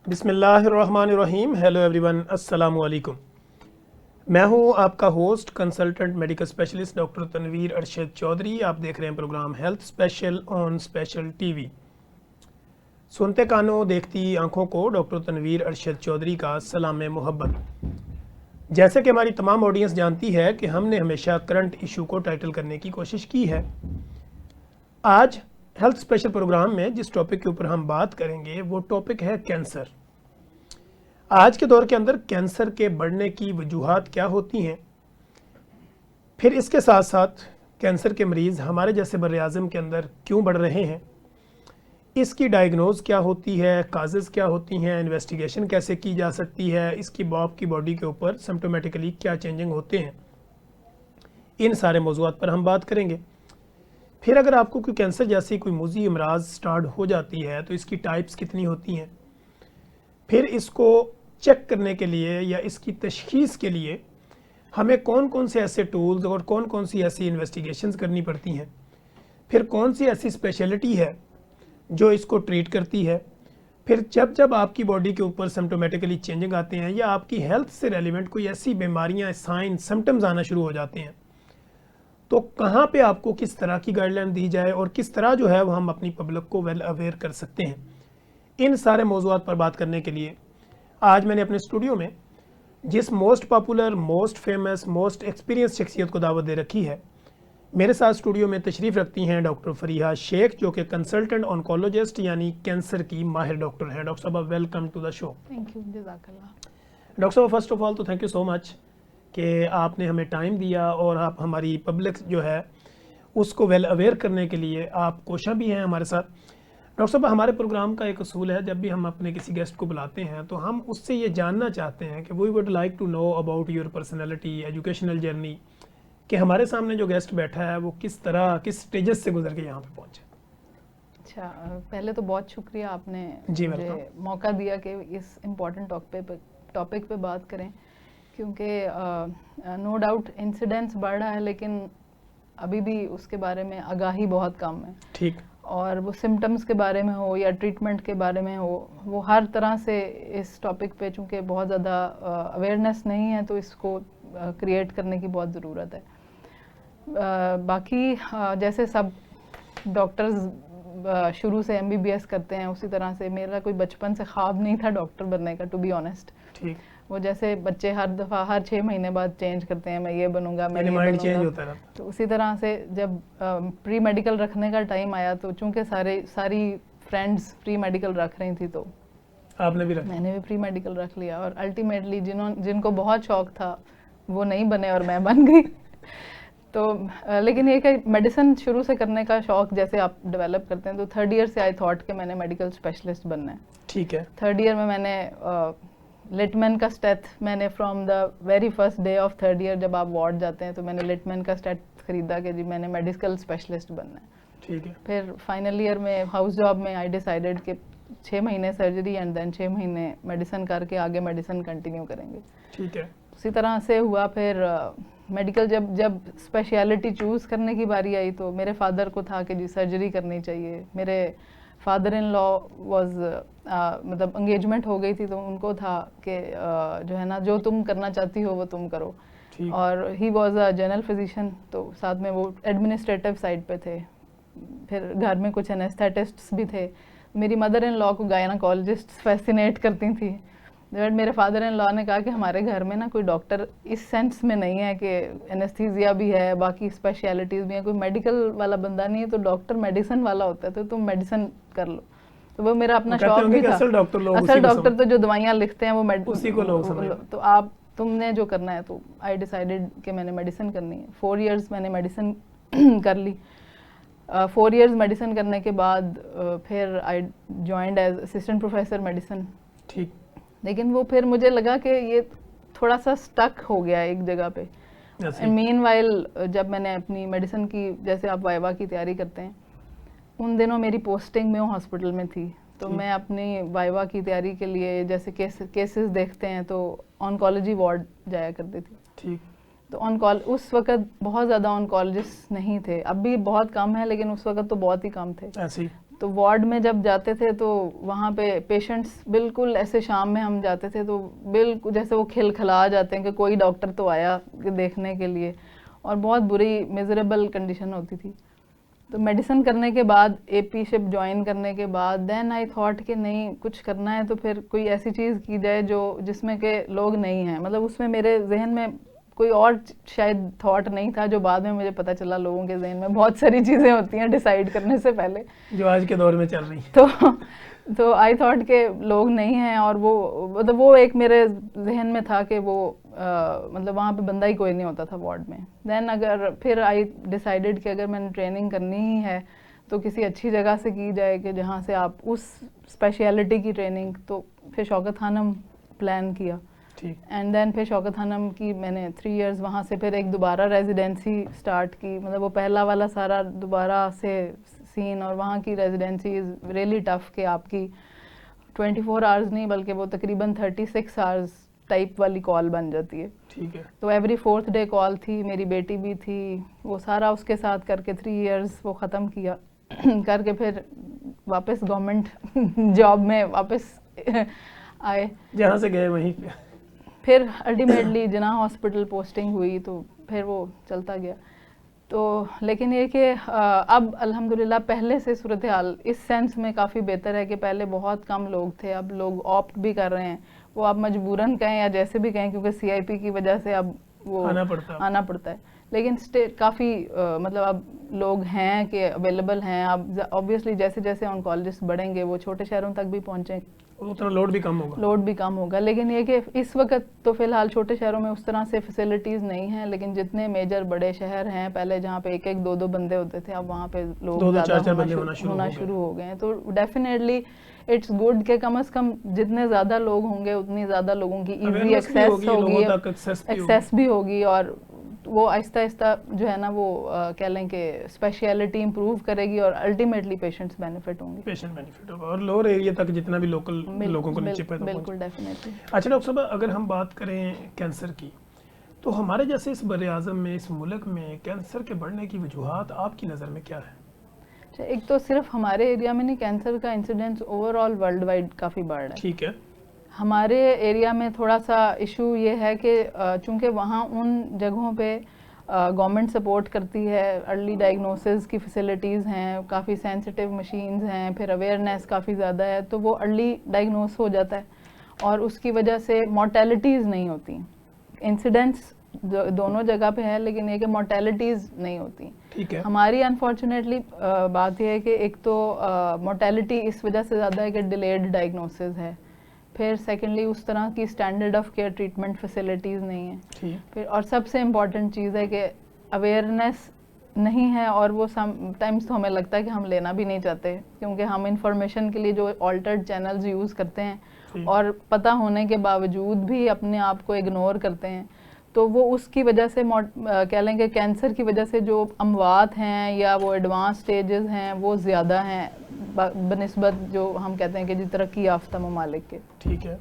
बिस्मिल्लाहिर्रहमानिर्रहीम। Hello everyone, अस्सलामु अलैकुम। मैं हूं आपका host consultant medical specialist doctor Tanveer Arshad Chaudhry. आप देख रहे हैं program health special on special TV. सुनते कानों देखती आंखों को डॉक्टर तनवीर अरशद चौधरी का सलाम मोहब्बत। जैसे कि हमारी तमाम ऑडियंस जानती है कि हमने हमेशा करंट इशू को टाइटल करने की कोशिश की है। आज हेल्थ स्पेशल प्रोग्राम में जिस टॉपिक के ऊपर हम बात करेंगे वो टॉपिक है कैंसर। आज के दौर के अंदर कैंसर के बढ़ने की वजूहात क्या होती हैं, फिर इसके साथ साथ कैंसर के मरीज़ हमारे जैसे बर-ए-आज़म के अंदर क्यों बढ़ रहे हैं, इसकी डायग्नोज क्या होती है, काजेज़ क्या होती हैं, इन्वेस्टिगेशन कैसे की जा सकती है, इसकी आपकी बॉडी के ऊपर सिम्प्टोमेटिकली क्या चेंजिंग होते हैं, इन सारे मौज़ूआत पर हम बात करेंगे। फिर अगर आपको कोई कैंसर जैसी कोई मुज़ी अमराज स्टार्ट हो जाती है तो इसकी टाइप्स कितनी होती हैं, फिर इसको चेक करने के लिए या इसकी तशख़ीस के लिए हमें कौन कौन से ऐसे टूल्स और कौन कौन सी ऐसी इन्वेस्टिगेशंस करनी पड़ती हैं, फिर कौन सी ऐसी स्पेशलिटी है जो इसको ट्रीट करती है। फिर जब जब आपकी बॉडी के ऊपर सिम्प्टोमेटिकली चेंजिंग आते हैं या आपकी हेल्थ से रेलिवेंट कोई ऐसी बीमारियां, साइन, सिम्टम्स आना शुरू हो जाते हैं, तो कहाँ पे आपको किस तरह की गाइडलाइन दी जाए और किस तरह जो है वो हम अपनी पब्लिक को वेल अवेयर कर सकते हैं। इन सारे मौज़ूआत पर बात करने के लिए आज मैंने अपने स्टूडियो में जिस most popular, most famous, most experience शख्सियत को दावत दे रखी है, मेरे साथ स्टूडियो में तशरीफ़ रखती हैं डॉक्टर फरीहा शेख, जो कि कंसल्टेंट ऑन्कोलॉजिस्ट यानी कैंसर की माहिर डॉक्टर हैं। डॉक्टर साहब, welcome to the show. Thank you, जज़ाकल्लाह। डॉक्टर साहब, फर्स्ट ऑफ ऑल तो थैंक यू सो मच कि आपने हमें टाइम दिया और आप हमारी पब्लिक जो है उसको वेल अवेयर करने के लिए आप कोशिश भी हैं हमारे साथ। डॉक्टर साहब, हमारे प्रोग्राम का एक असूल है, जब भी हम अपने किसी गेस्ट को बुलाते हैं तो हम उससे ये जानना चाहते हैं कि we would like to know about your personality, educational journey, कि हमारे सामने जो गेस्ट बैठा है वो किस तरह, किस स्टेजेस से गुजर के यहाँ पे पहुँचे। अच्छा, पहले तो बहुत शुक्रिया आपने जी, मुझे मौका दिया कि इस इम्पॉर्टेंट टॉपिक पे बात करें, क्योंकि नो डाउट इंसिडेंट्स बढ़ रहा है लेकिन अभी भी उसके बारे में आगाही बहुत कम है। ठीक। और वो सिम्टम्स के बारे में हो या ट्रीटमेंट के बारे में हो, वो हर तरह से इस टॉपिक पे चूँकि बहुत ज़्यादा अवेयरनेस नहीं है तो इसको क्रिएट करने की बहुत ज़रूरत है। बाकी जैसे सब डॉक्टर्स शुरू से MBBS करते हैं, उसी तरह से मेरा कोई बचपन से ख्वाब नहीं था डॉक्टर बनने का, टू बी ऑनेस्ट। ठीक। वो जैसे बच्चे हर दफ़ा हर 6 महीने बाद चेंज करते हैं, मैं ये बनूंगा, मैं ये माइंड चेंज बनूंगा। होता है। तो उसी तरह से जब प्री मेडिकल रखने का टाइम आया तो चूंकि सारी फ्रेंड्स प्री मेडिकल रख रही थी तो आपने भी रखा? मैंने भी प्री मेडिकल रख लिया और अल्टीमेटली जिनको बहुत शौक था वो नहीं बने और मैं बन गई। तो लेकिन ये कि मेडिसिन शुरू से करने का शौक जैसे आप डेवलप करते हैं, तो 3rd ईयर से आई थॉट कि मैंने मेडिकल स्पेशलिस्ट बनना है। ठीक है। 3rd ईयर में मैंने लिटमैन का स्टेथ, मैंने from the very first day of 3rd year जब आप वार्ड जाते हैं तो मैंने लिटमैन का स्टेथ खरीदा कि जी मैंने मेडिकल स्पेशलिस्ट बनना है। ठीक है। फिर फाइनल ईयर में हाउस जॉब में आई डिसाइडेड कि 6 महीने सर्जरी एंड देन 6 महीने मेडिसिन करके आगे मेडिसिन कंटिन्यू करेंगे। ठीक है। उसी तरह से हुआ। फिर मेडिकल जब स्पेशलिटी चूज़ करने की बारी आई तो मेरे फादर को था कि जी सर्जरी करनी चाहिए। मेरे फादर इन लॉ वाज मतलब एंगेजमेंट हो गई थी तो उनको था कि जो है ना, जो तुम करना चाहती हो वो तुम करो। और he was a general physician, तो साथ में वो एडमिनिस्ट्रेटिव साइड पे थे। फिर घर में कुछ एनेस्थेटिस्ट्स भी थे। मेरी मदर इन लॉ को गायनाकोलॉजिस्ट फैसिनेट करती थी। बट मेरे फादर इन लॉ ने कहा कि हमारे घर में ना कोई डॉक्टर इस सेंस में नहीं है कि एनेस्थीसिया भी है, बाकी स्पेशलिटीज़ भी हैं, कोई मेडिकल वाला बंदा नहीं है, तो डॉक्टर मेडिसिन वाला होता है, तो तुम मेडिसिन कर लो। तो वो मेरा अपना शौक भी था। असल डॉक्टर तो जो दवाइयाँ लिखते हैं वो उसी को लोग समझते हैं। तो आप तुमने जो करना है, तो आई डिसाइडेड कि मैंने मेडिसिन करनी है। 4 इयर्स मैंने मेडिसिन कर ली। 4 इयर्स मेडिसिन करने के बाद फिर I joined as assistant professor medicine. ठीक। लेकिन वो फिर मुझे लगा कि ये थोड़ा सा स्टक हो गया एक जगह पे। मीनवाइल जब मैंने अपनी मेडिसिन की, जैसे आप वाइवा की तैयारी करते हैं, उन दिनों मेरी पोस्टिंग में हॉस्पिटल में थी, तो मैं अपनी वाइवा की तैयारी के लिए जैसे केसेस देखते हैं तो ऑन्कोलॉजी वार्ड जाया करती थी। ठीक। तो उस वक्त बहुत ज़्यादा ऑन्कोलॉजिस्ट नहीं थे, अब भी बहुत कम है लेकिन उस वक्त तो बहुत ही कम थे। तो वार्ड में जब जाते थे तो वहाँ पे पेशेंट्स बिल्कुल ऐसे, शाम में हम जाते थे तो बिल्कुल जैसे वो खिलखिला जाते हैं कि कोई डॉक्टर तो आया देखने के लिए, और बहुत बुरी मिजरेबल कंडीशन होती थी। तो मेडिसिन करने के बाद, एपी शिप ज्वाइन करने के बाद, देन आई थॉट कि नहीं, कुछ करना है तो फिर कोई ऐसी चीज़ की जाए जो जिसमें के लोग नहीं हैं। मतलब उसमें मेरे जहन में कोई और शायद थॉट नहीं था, जो बाद में मुझे पता चला लोगों के जहन में बहुत सारी चीज़ें होती हैं डिसाइड करने से पहले, जो आज के दौर में चल रही है। तो आई थॉट के लोग नहीं हैं, और वो मतलब वो एक मेरे जहन में था कि वो मतलब वहाँ पे बंदा ही कोई नहीं होता था वार्ड में। देन अगर फिर आई डिसाइडेड कि अगर मैंने ट्रेनिंग करनी ही है तो किसी अच्छी जगह से की जाए कि जहाँ से आप उस स्पेशलिटी की ट्रेनिंग, तो फिर शौकत खानम प्लान किया। एंड देन फिर शौकत खानम की मैंने 3 इयर्स वहाँ से फिर एक दोबारा रेजिडेंसी स्टार्ट की। मतलब वो पहला वाला सारा दोबारा से सीन, और वहाँ की रेजिडेंसी इज़ रियली टफ कि आपकी 24 आवर्स नहीं बल्कि वो तकरीबन 36 आवर्स टाइप वाली कॉल बन जाती है। ठीक है। तो एवरी 4th डे कॉल थी, मेरी बेटी भी थी, वो सारा उसके साथ करके 3 इयर्स वो ख़त्म किया करके फिर वापस गवर्नमेंट जॉब में वापस आए, जहाँ से गए वहीं पे। फिर अल्टीमेटली जिन्ना हॉस्पिटल पोस्टिंग हुई तो फिर वो चलता गया। तो लेकिन ये कि अब अल्हम्दुलिल्लाह पहले से सूरत हाल इस सेंस में काफ़ी बेहतर है कि पहले बहुत कम लोग थे, अब लोग ऑप्ट भी कर रहे हैं, वो आप मजबूरन कहें या जैसे भी कहें, क्योंकि सीआईपी की वजह से अब वो आना पड़ता है। लेकिन स्टेट काफ़ी मतलब अब लोग हैं कि अवेलेबल हैं। अब ऑब्वियसली जैसे जैसे ऑन्कोलॉजिस्ट बढ़ेंगे वो छोटे शहरों तक भी पहुँचें, उतना लोड भी कम होगा। लेकिन ये कि इस वक्त तो फ़िलहाल छोटे शहरों में उस तरह से फैसिलिटीज़ नहीं हैं, लेकिन जितने मेजर बड़े शहर हैं, पहले जहाँ पे 1-1, 2-2 बंदे होते थे, अब वहाँ पे लोग ज़्यादा होना शुरू हो गए हैं। तो डेफिनेटली इट्स गुड कि कम से कम जितने ज़्यादा लोग होंगे उतनी ज़्यादा लोगों की ईजी एक्सेस भी होगी, और वो आहिस्ता आहिस्ता जो है ना वो कह लें कि स्पेशलिटी इंप्रूव करेगी, और अल्टीमेटली पेशेंट्स बेनिफिट होगा, और लोअर एरिया तक जितना भी लोकल लोगों को नीचे पैदा बिल्कुल डेफिनेटली। अच्छा डॉक्टर साहब, अगर हम बात करें कैंसर की, तो हमारे जैसे इस बर-ए-आज़म में, इस मुल्क में कैंसर के बढ़ने की वजूहात आपकी नज़र में क्या है? एक तो सिर्फ हमारे एरिया में नहीं, कैंसर का इंसिडेंस ओवरऑल वर्ल्ड वाइड काफ़ी बढ़ रहा है। ठीक है। हमारे एरिया में थोड़ा सा इशू ये है कि चूँकि वहाँ उन जगहों पे गवर्नमेंट सपोर्ट करती है, अर्ली डायग्नोसिस की फैसिलिटीज़ हैं, काफ़ी सेंसिटिव मशीन्स हैं, फिर अवेयरनेस काफ़ी ज़्यादा है, तो वो अर्ली डायग्नोस हो जाता है, और उसकी वजह से मोर्टेलिटीज़ नहीं होती। इंसिडेंट्स दोनों जगह पे है, लेकिन ये कि मोर्टेलिटीज़ नहीं होती। ठीक है। हमारी अनफॉर्चुनेटली बात यह है कि एक तो मोर्टेलिटी इस वजह से ज़्यादा है कि डिलेड डायग्नोसिस है, फिर सेकेंडली उस तरह की standard of care treatment facilities नहीं है, फिर और सबसे इम्पॉर्टेंट चीज़ है कि अवेयरनेस नहीं है, और वो समटाइम्स तो हमें लगता है कि हम लेना भी नहीं चाहते, क्योंकि हम इंफॉर्मेशन के लिए जो ऑल्टर्ड चैनल्स यूज़ करते हैं और पता होने के बावजूद भी अपने आप को इग्नोर करते हैं, तो वो उसकी वजह से कह लेंगे कैंसर की वजह से जो अमवात हैं या वो एडवांस स्टेजेस हैं वो ज़्यादा हैं बनिस्बत जो हम कहते हैं कि जी तरक्की याफ्ता ममालिक के। ठीक है।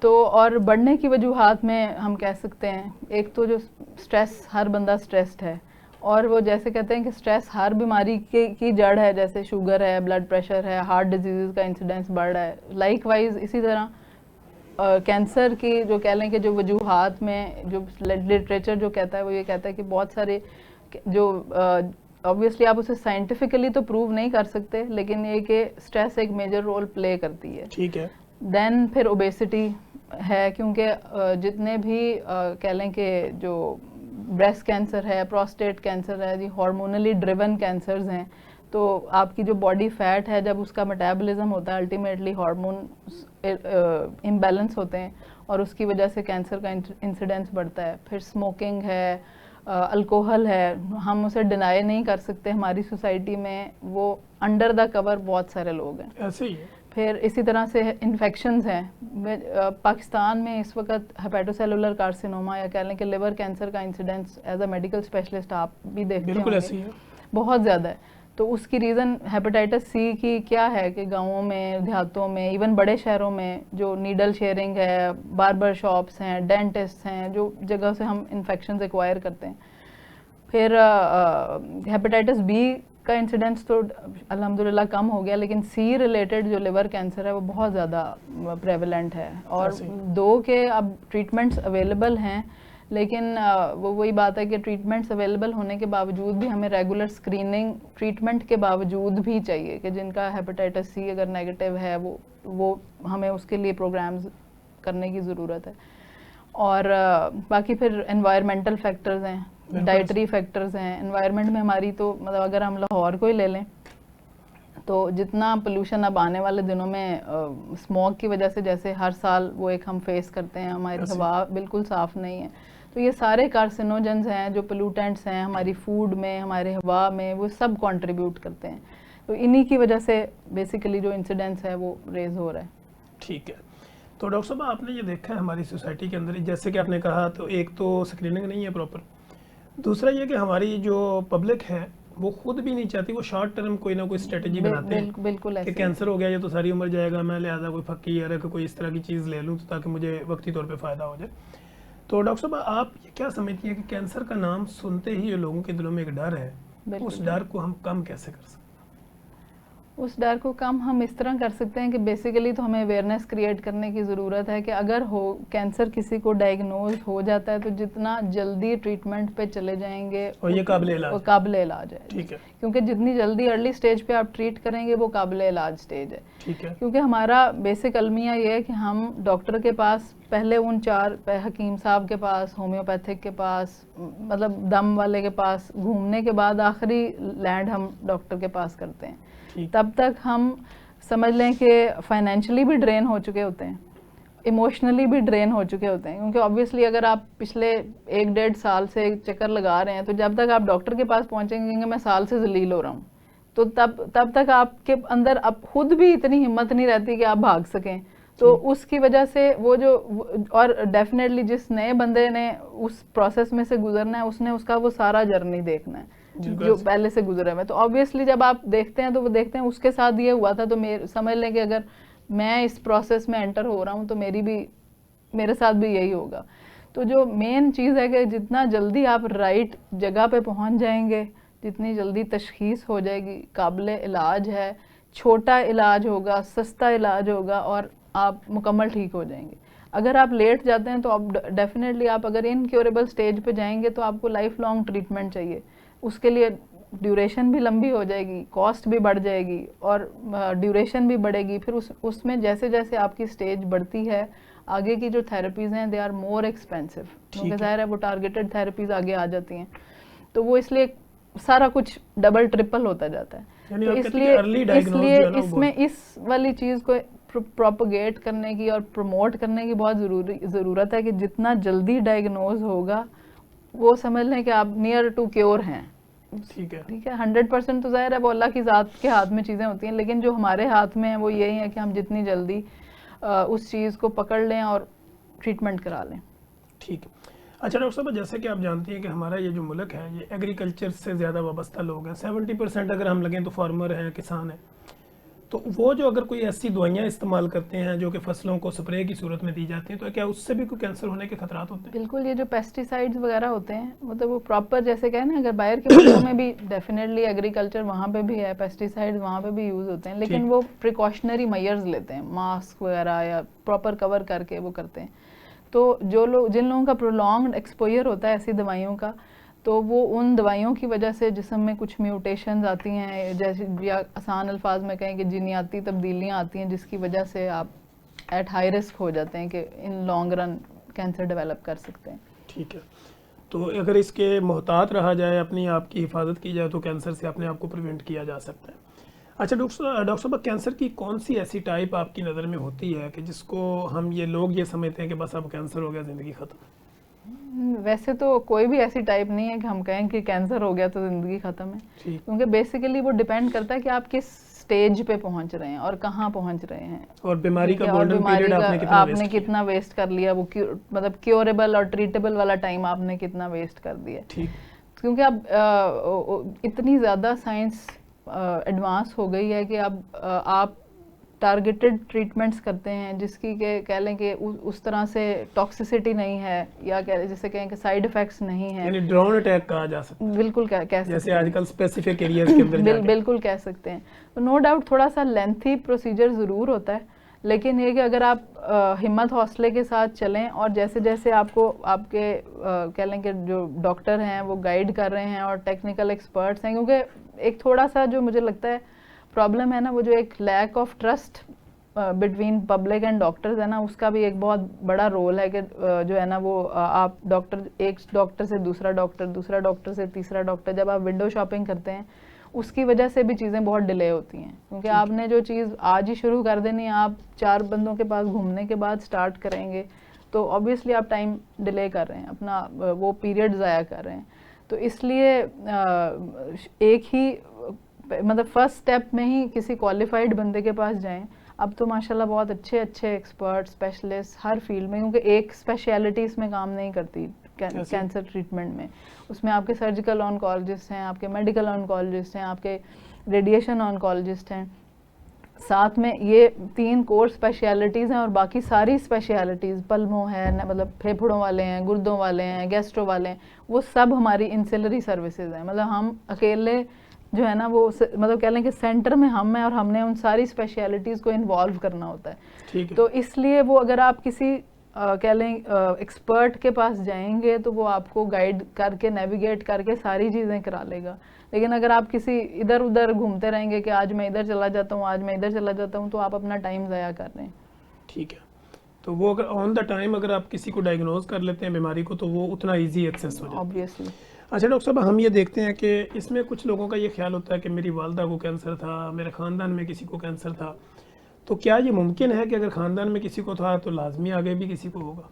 तो और बढ़ने की वजूहात में हम कह सकते हैं, एक तो जो स्ट्रेस, हर बंदा स्ट्रेस्ड है, और वो जैसे कहते हैं कि स्ट्रेस हर बीमारी की जड़ है, जैसे शुगर है, ब्लड प्रेशर है, हार्ट डिजीज़ का इंसिडेंस बढ़ रहा है। लाइकवाइज इसी तरह कैंसर की जो कह लें कि जो वजूहात में जो लिटरेचर जो कहता है वो ये कहता है कि बहुत सारे जो ऑब्वियसली आप उसे साइंटिफिकली तो प्रूव नहीं कर सकते, लेकिन ये कि स्ट्रेस एक मेजर रोल प्ले करती है। ठीक है। देन फिर ओबेसिटी है, क्योंकि जितने भी कह लें कि जो ब्रेस्ट कैंसर है, प्रोस्टेट कैंसर है, जी हार्मोनली ड्रिवन कैंसर्स हैं, तो आपकी जो बॉडी फैट है जब उसका मेटाबॉलिज्म होता है अल्टीमेटली हार्मोन इम्बैलेंस होते हैं, और उसकी वजह से कैंसर का इंसिडेंस बढ़ता है। फिर स्मोकिंग है, अल्कोहल है, हम उसे डिनाई नहीं कर सकते, हमारी सोसाइटी में वो अंडर द कवर बहुत सारे लोग हैं, ऐसे ही है। फिर इसी तरह से इन्फेक्शंस हैं। पाकिस्तान में इस वक्त हेपेटोसेलुलर कार्सिनोमा या कह लें कि लिवर कैंसर का incidence as a medical specialist आप भी देखते बिल्कुल होंगे, ऐसे ही है, बहुत ज़्यादा है। तो उसकी रीज़न हेपेटाइटिस सी की क्या है कि गाँवों में, देहातों में, इवन बड़े शहरों में जो नीडल शेयरिंग है, बार्बर शॉप्स हैं, डेंटिस्ट हैं, जो जगह से हम इन्फेक्शन एक्वायर करते हैं। फिर हेपेटाइटिस बी का इंसिडेंस तो अल्हम्दुलिल्लाह कम हो गया, लेकिन सी रिलेटेड जो लिवर कैंसर है वो बहुत ज़्यादा प्रेवलेंट है। और ऐसे ही। 2 के अब ट्रीटमेंट्स अवेलेबल हैं, लेकिन वो वही बात है कि ट्रीटमेंट्स अवेलेबल होने के बावजूद भी हमें रेगुलर स्क्रीनिंग ट्रीटमेंट के बावजूद भी चाहिए कि जिनका हेपेटाइटिस सी अगर नेगेटिव है वो हमें उसके लिए प्रोग्राम्स करने की ज़रूरत है। और बाकी फिर एनवायरमेंटल फैक्टर्स हैं, बिल्कुल। डाइटरी फैक्टर्स हैं। एनवायरनमेंट में हमारी तो मतलब अगर हम लाहौर को ही ले लें तो जितना पोल्यूशन अब आने वाले दिनों में स्मॉग की वजह से जैसे हर साल वो एक हम फेस करते हैं, हमारी ऐसे। हवा बिल्कुल साफ़ नहीं है। तो ये सारे कार्सिनोजेंस हैं जो पोल्यूटेंट्स हैं हमारी फूड में, हमारे हवा में, वो सब कंट्रीब्यूट करते हैं। तो इन्हीं की वजह से बेसिकली जो इंसिडेंस है वो रेज हो रहा है। ठीक है। तो डॉक्टर साहब आपने ये देखा है हमारी सोसाइटी के अंदर ही, जैसे कि आपने कहा, तो एक तो स्क्रीनिंग नहीं है प्रॉपर, दूसरा ये कि हमारी जो पब्लिक है वो खुद भी नहीं चाहती, वो शॉर्ट टर्म कोई ना कोई स्ट्रेटजी बनाते हैं बिल्कुल कि ऐसे कैंसर हो गया ये तो सारी उम्र जाएगा, मैं लिहाजा कोई फक्की या कोई इस तरह की चीज़ ले लूँ तो ताकि मुझे वक्ती तौर पे फ़ायदा हो जाए। तो डॉक्टर साहब आप ये क्या समझती हैं कि कैंसर का नाम सुनते ही जो लोगों के दिलों में एक डर है, बिल्कुल उस डर को हम कम कैसे कर सकते हैं? उस डर को कम हम इस तरह कर सकते हैं कि बेसिकली तो हमें अवेयरनेस क्रिएट करने की ज़रूरत है कि अगर कैंसर किसी को डायग्नोज हो जाता है तो जितना जल्दी ट्रीटमेंट पे चले जाएंगे और ये काबिल इलाज वो है। काबिल इलाज है। ठीक है। क्योंकि जितनी जल्दी अर्ली स्टेज पे आप ट्रीट करेंगे वो काबिल इलाज स्टेज है। ठीक है। क्योंकि हमारा बेसिक अलमिया ये है कि हम डॉक्टर के पास पहले उन 4 हकीम साहब के पास, होम्योपैथिक के पास, मतलब दम वाले के पास घूमने के बाद आखिरी लैंड हम डॉक्टर के पास करते हैं। ठीक। तब तक हम समझ लें कि फाइनेंशियली भी ड्रेन हो चुके होते हैं, इमोशनली भी ड्रेन हो चुके होते हैं। क्योंकि ऑब्वियसली अगर आप पिछले 1-1.5 साल से चक्कर लगा रहे हैं तो जब तक आप डॉक्टर के पास पहुंचेंगे मैं साल से जलील हो रहा हूँ, तो तब तक आपके अंदर अब खुद भी इतनी हिम्मत नहीं रहती कि आप भाग सकें। तो उसकी वजह से और डेफिनेटली जिस नए बंदे ने उस प्रोसेस में से गुजरना है उसने उसका वो सारा जर्नी देखना है जो पहले से गुजरा है। तो ऑब्वियसली जब आप देखते हैं तो वो देखते हैं उसके साथ ये हुआ था, तो समझ लें कि अगर मैं इस प्रोसेस में एंटर हो रहा हूँ तो मेरे साथ भी यही होगा। तो जो मेन चीज़ है कि जितना जल्दी आप राइट जगह पे पहुँच जाएंगे, जितनी जल्दी तशखीस हो जाएगी, काबिल इलाज है, छोटा इलाज होगा, सस्ता इलाज होगा और आप मुकम्मल ठीक हो जाएंगे। अगर आप लेट जाते हैं तो आप डेफिनेटली आप अगर इनक्योरेबल स्टेज पे जाएंगे तो आपको लाइफ लॉन्ग ट्रीटमेंट चाहिए, उसके लिए ड्यूरेशन भी लंबी हो जाएगी, कॉस्ट भी बढ़ जाएगी और ड्यूरेशन भी बढ़ेगी। फिर उसमें जैसे जैसे आपकी स्टेज बढ़ती है आगे की जो थेरेपीज़ हैं दे आर मोर एक्सपेंसिव, क्योंकि ज़ाहिर है वो टारगेटेड थेरेपीज़ आगे आ जाती हैं, तो वो इसलिए सारा कुछ डबल ट्रिपल होता जाता है। तो इसलिए इसमें इस वाली चीज़ को प्रोपोगेट करने की और प्रमोट करने की बहुत ज़रूरत है कि जितना जल्दी डायग्नोज होगा वो समझ लें कि आप नियर टू क्योर हैं। ठीक है। 100% तो ज़ाहिर है वो अल्लाह की ज़ात के हाथ में चीज़ें होती हैं, लेकिन जो हमारे हाथ में है वो यही है कि हम जितनी जल्दी उस चीज़ को पकड़ लें और ट्रीटमेंट करा लें। ठीक है। अच्छा डॉक्टर साहब, जैसे कि आप जानती हैं कि हमारा ये जो मुल्क है ये एग्रीकल्चर से ज़्यादा वाबस्ता लोग हैं, 70% अगर हम लगें तो फार्मर हैं, किसान हैं। तो वो जो अगर कोई ऐसी दवाइयाँ इस्तेमाल करते हैं जो कि फसलों को स्प्रे की सूरत में दी जाती हैं, तो क्या उससे भी कोई कैंसर होने के खतरात होते हैं? बिल्कुल, ये जो पेस्टिसाइड्स वगैरह होते हैं मतलब वो प्रॉपर जैसे कहें ना, अगर बाहर के मुल्कों में भी डेफिनेटली एग्रीकल्चर वहाँ पे भी है, पेस्टिसाइड्स वहाँ पे भी यूज़ होते हैं, लेकिन वो प्रिकॉशनरी मेजर्स लेते हैं, मास्क वगैरह या प्रॉपर कवर करके वो करते हैं। तो जिन लोगों का प्रोलॉन्ग्ड एक्सपोजर होता है ऐसी दवाइयों का, तो वो उन दवाइयों की वजह से जिस्म में कुछ म्यूटेशंस आती हैं, जैसे या आसान अल्फाज में कहें कि जीनियाती तब्दीलियाँ आती हैं जिसकी वजह से आप एट हाई रिस्क हो जाते हैं कि in long run cancer develop कर सकते हैं। ठीक है। तो अगर इसके मोहतात रहा जाए, अपनी आप की हिफाजत की जाए, तो कैंसर से अपने आप को प्रिवेंट किया जा सकता है। अच्छा डॉक्टर साहब, कैंसर की कौन सी ऐसी टाइप आपकी नज़र में होती है कि जिसको हम लोग ये समझते हैं कि बस अब कैंसर हो गया, ज़िंदगी ख़त्म? वैसे तो कोई भी ऐसी टाइप नहीं है कि हम कहें कि कैंसर हो गया तो ज़िंदगी ख़त्म है, क्योंकि बेसिकली वो डिपेंड करता है कि आप किस स्टेज पे पहुंच रहे हैं और कहाँ पहुंच रहे हैं, और बीमारी का गोल्डन पीरियड आपने कितना वेस्ट कर लिया, वो मतलब क्योरेबल और ट्रीटेबल वाला टाइम आपने कितना वेस्ट कर दिया। ठीक। क्योंकि अब इतनी ज़्यादा साइंस एडवांस हो गई है कि अब आप टारगेटेड ट्रीटमेंट्स करते हैं जिसकी के कह लें कि उस तरह से टॉक्सिसिटी नहीं है, या जैसे कहें कि साइड इफ़ेक्ट्स नहीं है, यानी ड्रोन अटैक कहा जा सकता है, बिल्कुल कह सकते जैसे हैं, आजकल स्पेसिफिक एरियाज के अंदर जाके। बिल्कुल कह सकते हैं। तो नो डाउट थोड़ा सा लेंथी प्रोसीजर ज़रूर होता है, लेकिन ये कि अगर आप हिम्मत हौसले के साथ चलें और जैसे जैसे आपको आपके कह लें कि जो डॉक्टर हैं वो गाइड कर रहे हैं और टेक्निकल एक्सपर्ट्स हैं, क्योंकि एक थोड़ा सा जो मुझे लगता है प्रॉब्लम है ना, वो जो एक lack of trust between public and doctors है ना, उसका भी एक बहुत बड़ा रोल है कि जो है ना वो आप एक डॉक्टर से दूसरा डॉक्टर से तीसरा डॉक्टर, जब आप विंडो शॉपिंग करते हैं उसकी वजह से भी चीज़ें बहुत डिले होती हैं, क्योंकि आपने जो चीज़ आज ही शुरू कर देनी है, आप 4 बंदों के पास घूमने के बाद स्टार्ट करेंगे तो ऑब्वियसली आप टाइम डिले कर रहे हैं, अपना वो पीरियड ज़ाया कर रहे हैं। तो इसलिए एक ही मतलब फर्स्ट स्टेप में ही किसी क्वालिफाइड बंदे के पास जाएं। अब तो माशाल्लाह बहुत अच्छे अच्छे एक्सपर्ट स्पेशलिस्ट हर फील्ड में, क्योंकि एक स्पेशलिटी इसमें काम नहीं करती कैंसर ट्रीटमेंट में, उसमें आपके सर्जिकल ऑन्कोलॉजिस्ट हैं, आपके मेडिकल ऑन्कोलॉजिस्ट हैं, आपके रेडिएशन ऑन्कोलॉजिस्ट हैं, साथ में ये 3 कोर स्पेशलिटीज़ हैं और बाकी सारी स्पेशलिटीज़ पल्मो है मतलब फेफड़ों वाले हैं, गुर्दों वाले हैं, गैस्ट्रो वाले हैं, वो सब हमारी इंसिलरी सर्विसेज हैं। मतलब हम अकेले जो है ना वो मतलब कह लें कि सेंटर में हम हैं और हमने उन सारी स्पेशलिटीज़ को इन्वॉल्व करना होता है। ठीक है। तो इसलिए वो अगर आप किसी कह लें एक्सपर्ट के पास जाएंगे तो वो आपको गाइड करके नेविगेट करके सारी चीज़ें करा लेगा, लेकिन अगर आप किसी इधर उधर घूमते रहेंगे कि आज मैं इधर चला जाता हूँ, आज मैं इधर चला जाता हूँ, तो आप अपना टाइम ज़ाया कर रहे हैं। ठीक है। तो वो अगर ऑन द टाइम अगर आप किसी को डायग्नोज कर लेते हैं बीमारी को तो वो उतना ईजी एक्सेस हो जाता है। ऑब्वियसली। अच्छा डॉक्टर साहब, हम ये देखते हैं कि इसमें कुछ लोगों का ये ख्याल होता है कि मेरी वालदा को कैंसर था, मेरे ख़ानदान में किसी को कैंसर था, तो क्या ये मुमकिन है कि अगर ख़ानदान में किसी को था तो लाजमी आगे भी किसी को होगा?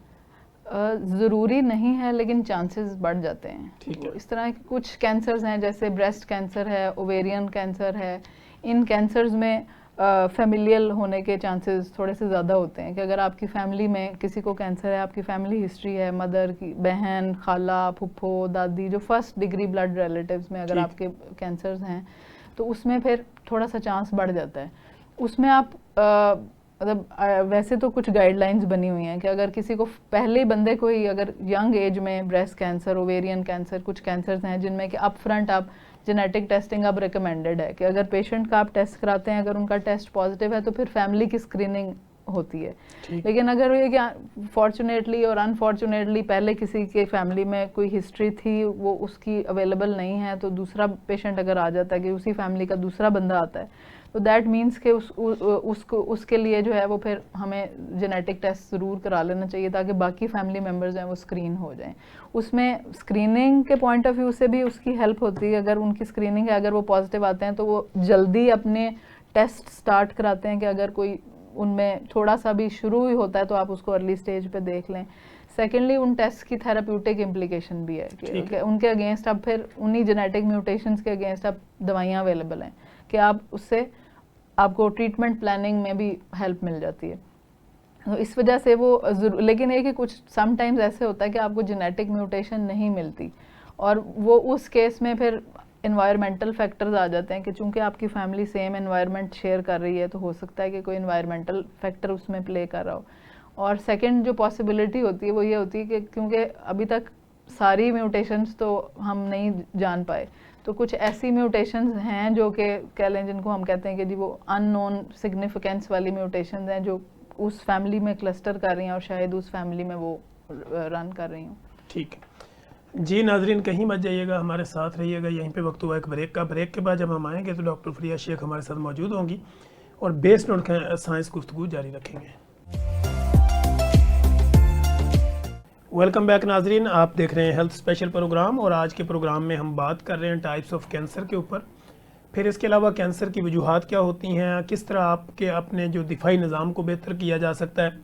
ज़रूरी नहीं है, लेकिन चांसेस बढ़ जाते हैं। ठीक है। इस तरह के कुछ कैंसर्स हैं, जैसे ब्रेस्ट कैंसर है, ओवेरियन कैंसर है, इन कैंसर्स में फैमिलियल होने के चांसेस थोड़े से ज़्यादा होते हैं कि अगर आपकी फैमिली में किसी को कैंसर है, आपकी फैमिली हिस्ट्री है, मदर की बहन, खाला, फुफ्फो, दादी, जो फर्स्ट डिग्री ब्लड रिलेटिव्स में अगर आपके कैंसर्स हैं तो उसमें फिर थोड़ा सा चांस बढ़ जाता है। उसमें आप मतलब वैसे तो कुछ गाइडलाइंस बनी हुई हैं कि अगर किसी को पहले बंदे को ही अगर यंग एज में ब्रेस्ट कैंसर, ओवेरियन कैंसर, कुछ कैंसर्स हैं जिनमें कि अप फ्रंट आप जेनेटिक टेस्टिंग अब रिकमेंडेड है कि अगर पेशेंट का आप टेस्ट कराते हैं, अगर उनका टेस्ट पॉजिटिव है तो फिर फैमिली की स्क्रीनिंग होती है। लेकिन अगर ये कि फॉर्चुनेटली और अनफॉर्चुनेटली पहले किसी के फैमिली में कोई हिस्ट्री थी, वो उसकी अवेलेबल नहीं है, तो दूसरा पेशेंट अगर आ जाता है कि उसी फैमिली का दूसरा बंदा आता है, तो दैट मीन्स कि उसके लिए जो है वो फिर हमें जेनेटिक टेस्ट ज़रूर करा लेना चाहिए ताकि बाकी फैमिली मेम्बर्स हैं वो स्क्रीन हो जाएं। उसमें स्क्रीनिंग के पॉइंट ऑफ व्यू से भी उसकी हेल्प होती है। अगर उनकी स्क्रीनिंग है, अगर वो पॉजिटिव आते हैं तो वो जल्दी अपने टेस्ट स्टार्ट कराते हैं कि अगर कोई उनमें थोड़ा सा भी शुरू ही होता है तो आप उसको अर्ली स्टेज पे देख लें। सेकेंडली उन टेस्ट की थेराप्यूटिक इम्प्लीकेशन भी है कि उनके अगेंस्ट अब फिर उन्हीं जेनेटिक म्यूटेशंस के अगेंस्ट अब दवाइयाँ अवेलेबल हैं कि आप उससे आपको ट्रीटमेंट प्लानिंग में भी हेल्प मिल जाती है। तो इस वजह से वो लेकिन एक ही कुछ समटाइम्स ऐसे होता है कि आपको जेनेटिक म्यूटेशन नहीं मिलती और वो उस केस में फिर एनवायरमेंटल फैक्टर्स आ जाते हैं कि चूंकि आपकी फैमिली सेम एनवायरनमेंट शेयर कर रही है तो हो सकता है कि कोई एनवायरमेंटल फैक्टर उसमें प्ले कर रहा हो। और सेकंड जो पॉसिबिलिटी होती है वो ये होती है कि क्योंकि अभी तक सारी म्यूटेशंस तो हम नहीं जान पाए, तो कुछ ऐसी म्यूटेशंस हैं जो कि कह लें जिनको हम कहते हैं कि जी वो अननोन सिग्निफिकेंस वाली म्यूटेशंस हैं जो उस फैमिली में क्लस्टर कर रही हैं और शायद उस फैमिली में वो रन कर रही हूँ। ठीक है जी नाजरीन, कहीं मत जाइएगा, हमारे साथ रहिएगा। यहीं पे वक्त हुआ एक ब्रेक का। ब्रेक के बाद जब हम आएंगे तो डॉक्टर फरिया शेख हमारे साथ मौजूद होंगी और बेस्ड ऑन साइंस गुफ्तगू जारी रखेंगे। वेलकम बैक नाजरीन, आप देख रहे हैं हेल्थ स्पेशल प्रोग्राम और आज के प्रोग्राम में हम बात कर रहे हैं टाइप्स ऑफ कैंसर के ऊपर। फिर इसके अलावा कैंसर की वजूहात क्या होती हैं, किस तरह आपके अपने जो दिफाई निज़ाम को बेहतर किया जा सकता है,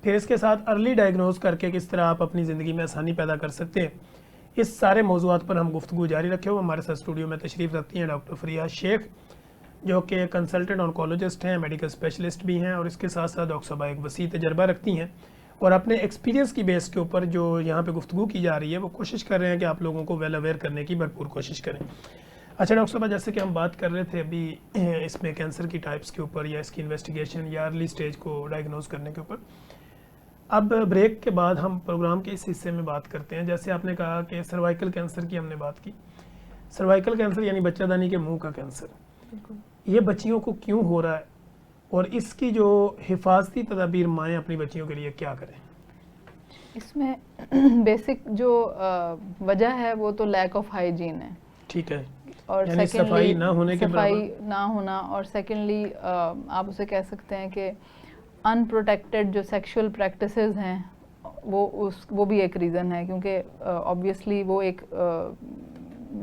फिर इसके साथ अर्ली डायग्नोज करके किस तरह आप अपनी ज़िंदगी में आसानी पैदा कर सकते हैं। इस सारे मौज़ूआत पर हम गुफ्तगू जारी रखे हुए। हमारे साथ स्टूडियो में तशरीफ़ रखती हैं डॉक्टर फरिया शेख जो कि कंसल्टेंट ऑन्कोलॉजिस्ट हैं, मेडिकल स्पेशलिस्ट भी हैं और इसके साथ साथ डॉक्टर साहबा एक वसी तजर्बा रखती हैं और अपने एक्सपीरियंस की बेस के ऊपर जो यहाँ पे गुफ्तगू की जा रही है वो कोशिश कर रहे हैं कि आप लोगों को वेल अवेयर करने की भरपूर कोशिश करें। अच्छा डॉक्टर साहब, जैसे कि हम बात कर रहे थे अभी इसमें कैंसर की टाइप्स के ऊपर या इसकी इन्वेस्टिगेशन या अर्ली स्टेज को डायग्नोज करने के ऊपर, अब ब्रेक के बाद हम प्रोग्राम के इस हिस्से में बात करते हैं। जैसे आपने कहा कि सर्वाइकल कैंसर की हमने बात की, सर्वाइकल कैंसर यानी बच्चादानी के मुंह का कैंसर, ये बच्चियों को क्यों हो रहा है और इसकी जो हिफाजती तदाबीर माएँ अपनी बच्चियों के लिए क्या करें? इसमें बेसिक जो वजह है वो तो लैक ऑफ हाइजीन है। ठीक है, और यानी सफाई ना होने के सफाई बराबर। ना होना, और सेकेंडली आप उसे कह सकते हैं कि अनप्रोटेक्टेड जो सेक्सुअल प्रैक्टिसेस हैं वो भी एक रीज़न है, क्योंकि ऑब्वियसली वो एक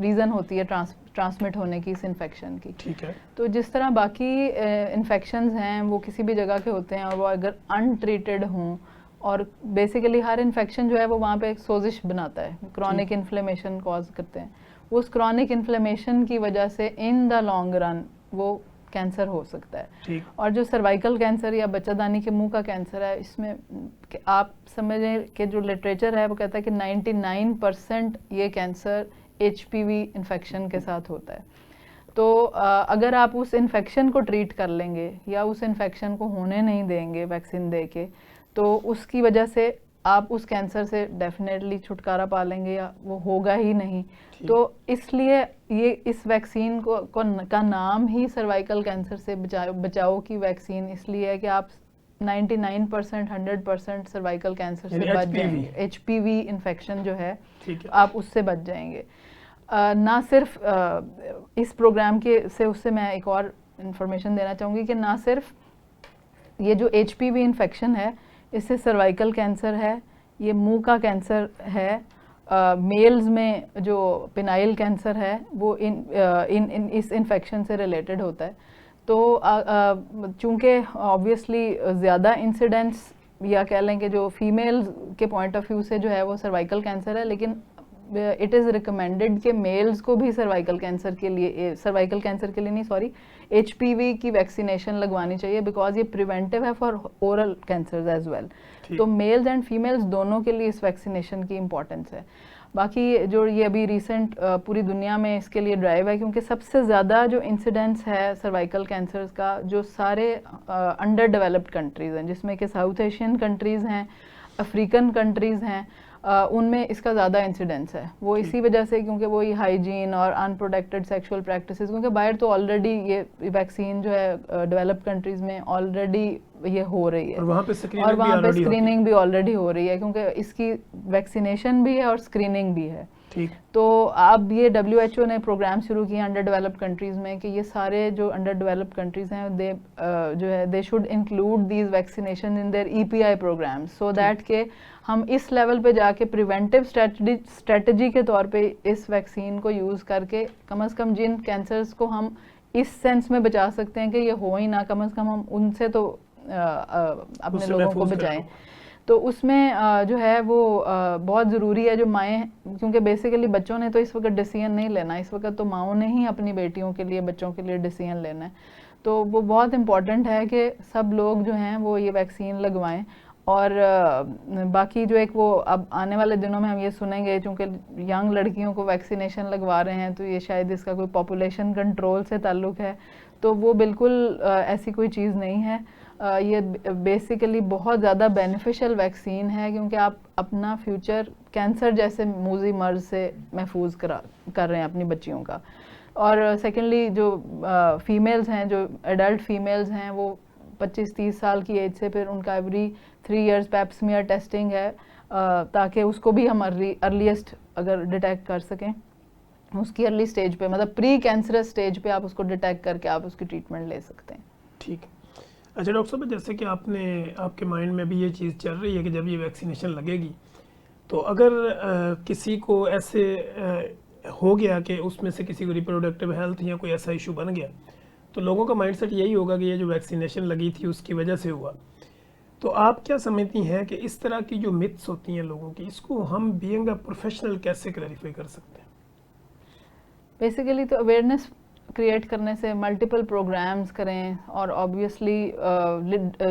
रीज़न होती है ट्रांसमिट होने की इस इन्फेक्शन की। ठीक है, तो जिस तरह बाकी इन्फेक्शंस हैं वो किसी भी जगह के होते हैं और वो अगर अनट्रीटेड हों, और बेसिकली हर इन्फेक्शन जो है वो वहाँ पे एक सोजिश बनाता है, क्रॉनिक इन्फ्लेमेशन कॉज करते हैं। उस क्रॉनिक इन्फ्लेमेशन की वजह से इन द लॉन्ग रन वो कैंसर हो सकता है। ठीक। और जो सर्वाइकल कैंसर या बच्चादानी के मुंह का कैंसर है, इसमें आप समझें कि जो लिटरेचर है वो कहता है कि 99% ये कैंसर HPV इन्फेक्शन के साथ होता है। तो अगर आप उस इन्फेक्शन को ट्रीट कर लेंगे या उस इन्फेक्शन को होने नहीं देंगे वैक्सीन दे के, तो उसकी वजह से आप उस कैंसर से डेफिनेटली छुटकारा पा लेंगे या वो होगा ही नहीं। तो इसलिए ये इस वैक्सीन का नाम ही सर्वाइकल कैंसर से बचाव की वैक्सीन इसलिए है कि आप 99% 100% सर्वाइकल कैंसर से बच जाएंगे। HPV इन्फेक्शन जो है आप उससे बच जाएंगे। ना सिर्फ इस प्रोग्राम के से उससे मैं एक और इन्फॉर्मेशन देना चाहूँगी कि ना सिर्फ ये जो HPV इन्फेक्शन है इससे सर्वाइकल कैंसर है, ये मुंह का कैंसर है, मेल्स में जो पिनाइल कैंसर है वो इस इन्फेक्शन से रिलेटेड होता है। तो चूँकि ऑब्वियसली ज़्यादा इंसिडेंस या कह लें कि जो फीमेल्स के पॉइंट ऑफ व्यू से जो है वो सर्वाइकल कैंसर है, लेकिन इट इज़ रिकमेंडेड कि मेल्स को भी सर्वाइकल कैंसर के लिए नहीं सॉरी HPV की वैक्सीनेशन लगवानी चाहिए, बिकॉज ये प्रिवेंटिव है for oral cancer as well. तो मेल्स एंड फीमेल्स दोनों के लिए इस वैक्सीनेशन की इम्पोर्टेंस है। बाकी जो ये अभी रिसेंट पूरी दुनिया में इसके लिए ड्राइव है, क्योंकि सबसे ज़्यादा जो इंसिडेंस है सर्वाइकल कैंसर का जो सारे अंडर डेवलप्ड कंट्रीज़ हैं, जिसमें कि साउथ एशियन कंट्रीज़ हैं, अफ्रीकन कंट्रीज़ हैं, उनमें इसका ज़्यादा इंसिडेंस है। वो इसी वजह से, क्योंकि वो ये हाइजीन और अनप्रोटेक्टेड सेक्सुअल प्रैक्टिसेस, क्योंकि बाहर तो ऑलरेडी ये वैक्सीन जो है डेवलप्ड कंट्रीज़ में ऑलरेडी ये हो रही है, और वहाँ पे स्क्रीनिंग भी ऑलरेडी हो रही है, क्योंकि इसकी वैक्सीनेशन भी है और स्क्रीनिंग भी है। तो अब ये WHO ने प्रोग्राम शुरू किए अंडर डेवलप्ड कंट्रीज़ में कि ये सारे जो अंडर डेवलप्ड कंट्रीज़ हैं they should include these vaccination in their EPI program, so that के हम इस लेवल पे जाके प्रिवेंटिव स्ट्रेटजी के तौर पे इस वैक्सीन को यूज़ करके कम से कम जिन कैंसर्स को हम इस सेंस में बचा सकते हैं कि ये हो ही ना, कम से कम हम उनसे तो अपने लोगों को बचाएं। तो उसमें जो है वो बहुत ज़रूरी है जो माएँ, क्योंकि बेसिकली बच्चों ने तो इस वक्त डिसीजन नहीं लेना, इस वक्त तो माओं ने ही अपनी बेटियों के लिए, बच्चों के लिए डिसीजन लेना है। तो वो बहुत इम्पॉर्टेंट है कि सब लोग जो हैं वो ये वैक्सीन लगवाएं। और बाकी जो एक वो अब आने वाले दिनों में हम ये सुनेंगे, चूँकि यंग लड़कियों को वैक्सीनेशन लगवा रहे हैं, तो ये शायद इसका कोई पॉपुलेशन कंट्रोल से ताल्लुक़ है, तो वो बिल्कुल ऐसी कोई चीज़ नहीं है। ये बेसिकली बहुत ज़्यादा बेनिफिशियल वैक्सीन है, क्योंकि आप अपना फ्यूचर कैंसर जैसे मूजी मर्ज से महफूज कर रहे हैं अपनी बच्चियों का। और सेकेंडली जो फीमेल्स हैं, जो एडल्ट फीमेल्स हैं, वो 25-30 साल की एज से फिर उनका एवरी 3 इयर्स पैप्समियर टेस्टिंग है, ताकि उसको भी हम अर्लीस्ट अगर डिटेक्ट कर सकें, उसकी अर्ली स्टेज पे, मतलब प्री कैंसरस स्टेज पे आप उसको डिटेक्ट करके आप उसकी ट्रीटमेंट ले सकते हैं। ठीक। अच्छा डॉक्टर साहब, जैसे कि आपके माइंड में भी ये चीज़ चल रही है कि जब ये वैक्सीनेशन लगेगी तो अगर किसी को ऐसे हो गया कि उसमें से किसी को रिप्रोडक्टिव हेल्थ या कोई ऐसा इशू बन गया, तो लोगों का माइंडसेट यही होगा कि ये जो वैक्सीनेशन लगी थी उसकी वजह से हुआ। तो आप क्या समझती हैं कि इस तरह की जो मिथ्स होती हैं लोगों की, इसको हम बीइंग अ प्रोफेशनल कैसे क्लैरिफाई कर सकते हैं? बेसिकली तो अवेयरनेस क्रिएट करने से मल्टीपल प्रोग्राम्स करें, और ऑब्वियसली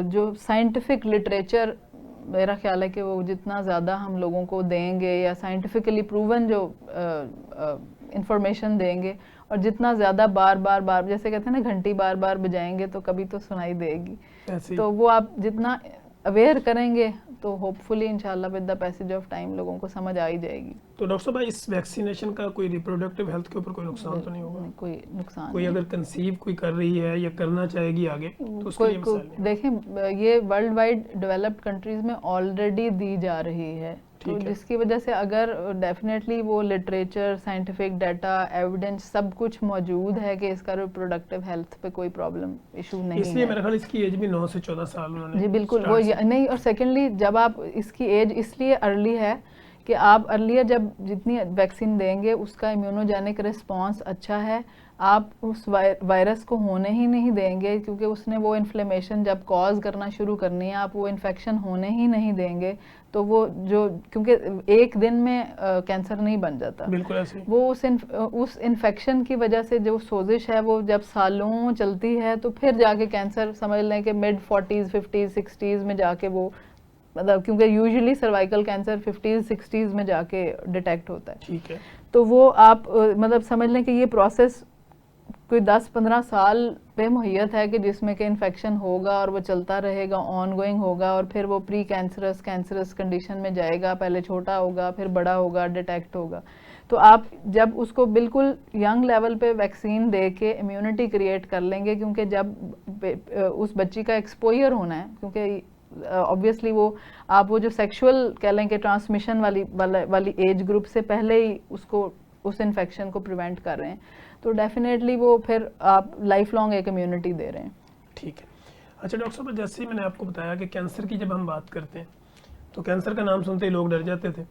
जो साइंटिफिक लिटरेचर, मेरा ख्याल है कि वो जितना ज़्यादा हम लोगों को देंगे या साइंटिफिकली प्रूवन जो इंफॉर्मेशन देंगे, और जितना ज़्यादा बार बार बार, जैसे कहते हैं ना घंटी बार बार बजाएंगे तो कभी तो सुनाई देगी। ऐसे ही। तो वो आप जितना अवेयर करेंगे तो होपफुली इंशाल्लाह with the passage of time लोगों को समझ आ ही जाएगी। तो डॉक्टर साहब इस वैक्सीनेशन का कोई रिप्रोडक्टिव हेल्थ के ऊपर कोई नुकसान तो नहीं होगा? नहीं, कोई नुकसान कोई नहीं। अगर कंसीव कोई कर रही है या करना चाहेगी आगे तो उसके लिए मिसाल नहीं? देखें, ये वर्ल्ड वाइड डेवलप्ड कंट्रीज में ऑलरेडी दी जा रही है, तो ठीक है। जिसकी वजह से अगर डेफिनेटली वो लिटरेचर, साइंटिफिक डाटा, एविडेंस सब कुछ मौजूद है कि इसका रिप्रोडक्टिव हेल्थ पे कोई प्रॉब्लम इशू नहीं इसलिए है। मेरे ख्याल इसकी एज भी 9 से 14 साल उन्होंने जी बिल्कुल, start वो से- नहीं, और सेकेंडली जब आप इसकी एज इसलिए अर्ली है कि आप अर्लियर जब जितनी वैक्सीन देंगे उसका इम्यूनोजेनिक रिस्पांस अच्छा है, आप उस वायरस को होने ही नहीं देंगे, क्योंकि उसने वो इन्फ्लेमेशन जब कॉज करना शुरू करनी है, आप वो इन्फेक्शन होने ही नहीं देंगे। तो वो जो, क्योंकि एक दिन में कैंसर नहीं बन जाता, बिल्कुल ऐसे ही। वो उस इन्फेक्शन की वजह से जो सोजिश है वो जब सालों चलती है तो फिर जाके कैंसर समझ लें कि मिड 40s 50s 60s में जाके वो, मतलब क्योंकि usually cervical cancer 50s 60s में जाके डिटेक्ट होता है। ठीक है। तो वो आप मतलब समझ लें कि ये प्रोसेस कोई 10-15 साल पे मुहैयत है कि जिसमें कि इन्फेक्शन होगा और वो चलता रहेगा, ऑनगोइंग होगा, और फिर वो प्री कैंसरस कंडीशन में जाएगा, पहले छोटा होगा फिर बड़ा होगा, डिटेक्ट होगा। तो आप जब उसको बिल्कुल यंग लेवल पे वैक्सीन दे के इम्यूनिटी क्रिएट कर लेंगे, क्योंकि जब उस बच्ची का एक्सपोजर होना है, क्योंकि ऑब्वियसली वो आप वो जो सेक्सुअल कह लें कि ट्रांसमिशन वाली एज ग्रुप से पहले ही उसको उस इन्फेक्शन को प्रिवेंट कर रहे हैं, तो डेफिनेटली वो फिर आप लाइफ लॉन्ग एक इम्यूनिटी दे रहे हैं। ठीक है। अच्छा डॉक्टर साहब, जैसे ही मैंने आपको बताया कि कैंसर की जब हम बात करते हैं तो कैंसर का नाम सुनते ही लोग डर जाते थे।